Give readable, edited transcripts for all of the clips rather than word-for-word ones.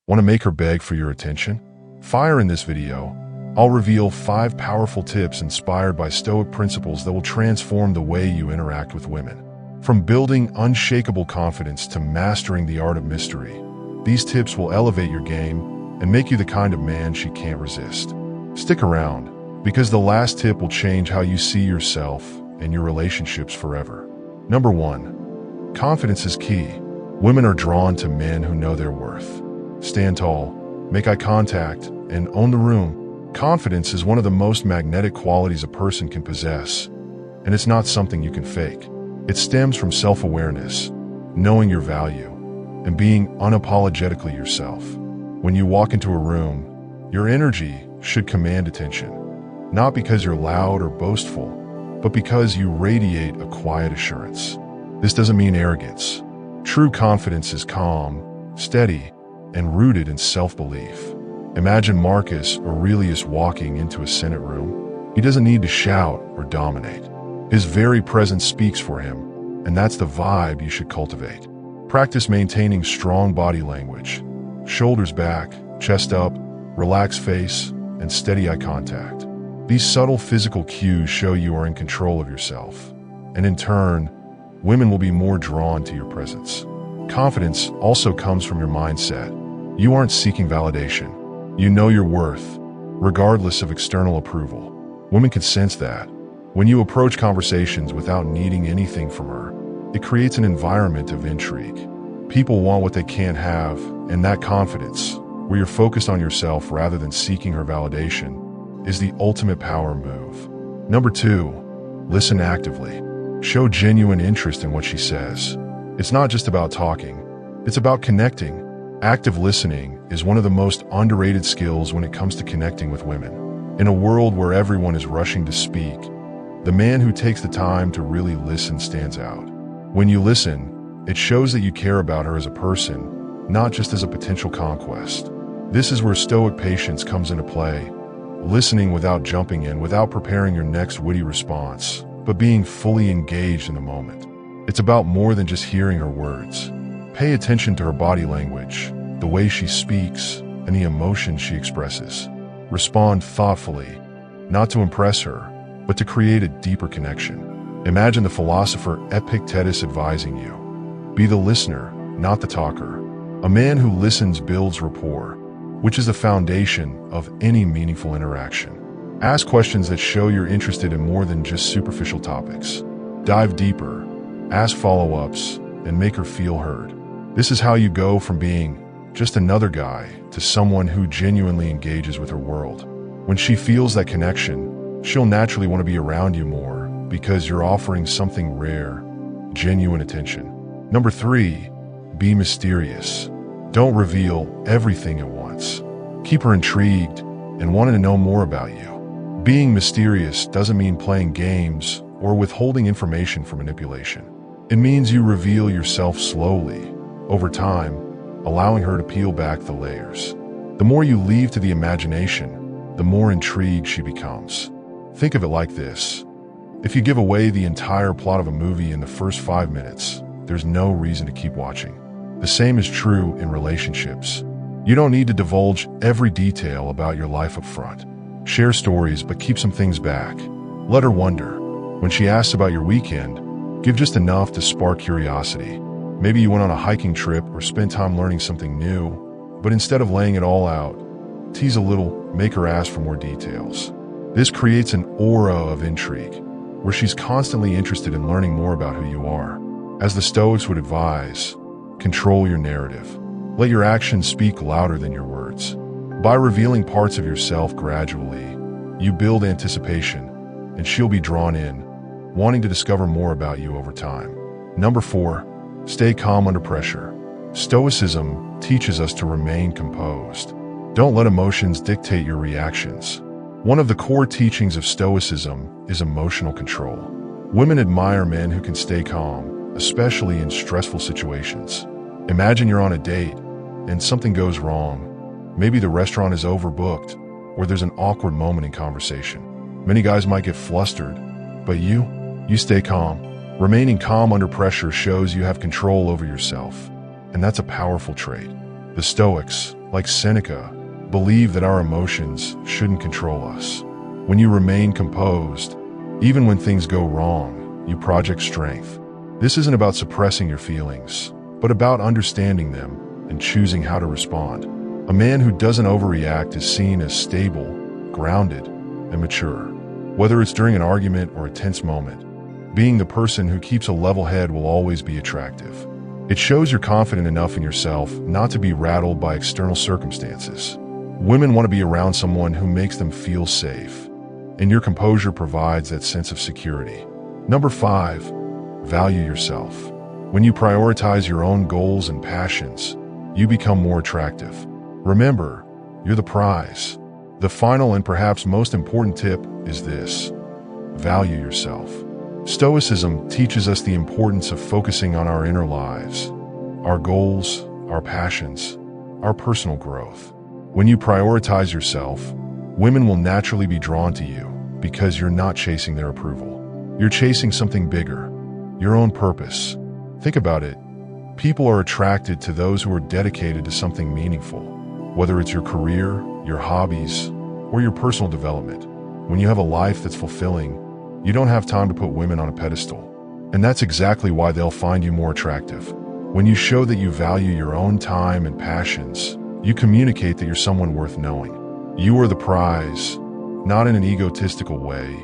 Want to make her beg for your attention? Fire in this video, I'll reveal 5 powerful tips inspired by Stoic principles that will transform the way you interact with women. From building unshakable confidence to mastering the art of mystery, these tips will elevate your game and make you the kind of man she can't resist. Stick around, because the last tip will change how you see yourself and your relationships forever. Number 1. Confidence is key. Women are drawn to men who know their worth. Stand tall, make eye contact, and own the room. Confidence is one of the most magnetic qualities a person can possess, and it's not something you can fake. It stems from self-awareness, knowing your value, and being unapologetically yourself. When you walk into a room, your energy should command attention, not because you're loud or boastful, but because you radiate a quiet assurance. This doesn't mean arrogance. True confidence is calm, steady, and rooted in self-belief. Imagine Marcus Aurelius walking into a Senate room. He doesn't need to shout or dominate. His very presence speaks for him, and that's the vibe you should cultivate. Practice maintaining strong body language, shoulders back, chest up, relaxed face, and steady eye contact. These subtle physical cues show you are in control of yourself, and in turn, women will be more drawn to your presence. Confidence also comes from your mindset. You aren't seeking validation. You know your worth, regardless of external approval. Women can sense that. When you approach conversations without needing anything from her, it creates an environment of intrigue. People want what they can't have, and that confidence, where you're focused on yourself rather than seeking her validation, is the ultimate power move. Number 2, listen actively. Show genuine interest in what she says. It's not just about talking, it's about connecting. Active listening is one of the most underrated skills when it comes to connecting with women. In a world where everyone is rushing to speak, the man who takes the time to really listen stands out. When you listen, it shows that you care about her as a person, not just as a potential conquest. This is where Stoic patience comes into play, listening without jumping in, without preparing your next witty response, but being fully engaged in the moment. It's about more than just hearing her words. Pay attention to her body language, the way she speaks, and the emotion she expresses. Respond thoughtfully, not to impress her, but to create a deeper connection. Imagine the philosopher Epictetus advising you. Be the listener, not the talker. A man who listens builds rapport, which is the foundation of any meaningful interaction. Ask questions that show you're interested in more than just superficial topics. Dive deeper, ask follow-ups, and make her feel heard. This is how you go from being just another guy to someone who genuinely engages with her world. When she feels that connection, she'll naturally want to be around you more because you're offering something rare, genuine attention. Number 3, be mysterious. Don't reveal everything at once. Keep her intrigued and wanting to know more about you. Being mysterious doesn't mean playing games or withholding information for manipulation. It means you reveal yourself slowly, over time, allowing her to peel back the layers. The more you leave to the imagination, the more intrigued she becomes. Think of it like this. If you give away the entire plot of a movie in the first 5 minutes, there's no reason to keep watching. The same is true in relationships. You don't need to divulge every detail about your life up front. Share stories, but keep some things back. Let her wonder. When she asks about your weekend, give just enough to spark curiosity. Maybe you went on a hiking trip or spent time learning something new, but instead of laying it all out, tease a little, make her ask for more details. This creates an aura of intrigue, where she's constantly interested in learning more about who you are. As the Stoics would advise, control your narrative. Let your actions speak louder than your words. By revealing parts of yourself gradually, you build anticipation, and she'll be drawn in, wanting to discover more about you over time. Number 4, stay calm under pressure. Stoicism teaches us to remain composed. Don't let emotions dictate your reactions. One of the core teachings of Stoicism is emotional control. Women admire men who can stay calm, especially in stressful situations. Imagine you're on a date and something goes wrong. Maybe the restaurant is overbooked, or there's an awkward moment in conversation. Many guys might get flustered, but you stay calm. Remaining calm under pressure shows you have control over yourself, and that's a powerful trait. The Stoics, like Seneca, believe that our emotions shouldn't control us. When you remain composed, even when things go wrong, you project strength. This isn't about suppressing your feelings, but about understanding them and choosing how to respond. A man who doesn't overreact is seen as stable, grounded, and mature. Whether it's during an argument or a tense moment, being the person who keeps a level head will always be attractive. It shows you're confident enough in yourself not to be rattled by external circumstances. Women want to be around someone who makes them feel safe, and your composure provides that sense of security. Number 5, value yourself. When you prioritize your own goals and passions, you become more attractive. Remember, you're the prize. The final and perhaps most important tip is this: value yourself. Stoicism teaches us the importance of focusing on our inner lives, our goals, our passions, our personal growth. When you prioritize yourself, women will naturally be drawn to you because you're not chasing their approval. You're chasing something bigger, your own purpose. Think about it. People are attracted to those who are dedicated to something meaningful, whether it's your career, your hobbies, or your personal development. When you have a life that's fulfilling, you don't have time to put women on a pedestal. And that's exactly why they'll find you more attractive. When you show that you value your own time and passions, you communicate that you're someone worth knowing. You are the prize, not in an egotistical way,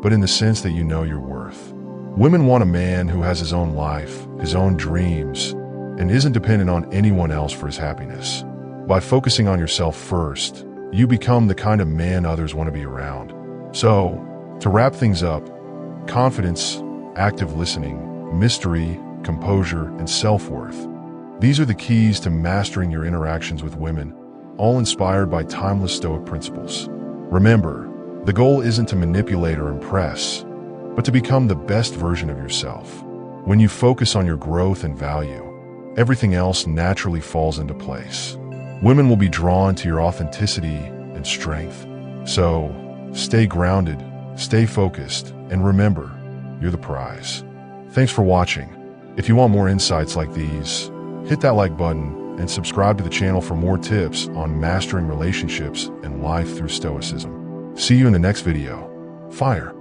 but in the sense that you know your worth. Women want a man who has his own life, his own dreams, and isn't dependent on anyone else for his happiness. By focusing on yourself first, you become the kind of man others want to be around. So, to wrap things up, confidence, active listening, mystery, composure, and self-worth. These are the keys to mastering your interactions with women, all inspired by timeless Stoic principles. Remember, the goal isn't to manipulate or impress, but to become the best version of yourself. When you focus on your growth and value, everything else naturally falls into place. Women will be drawn to your authenticity and strength. So, stay grounded, stay focused, and remember, you're the prize. Thanks for watching. If you want more insights like these, hit that like button and subscribe to the channel for more tips on mastering relationships and life through Stoicism. See you in the next video. Fire.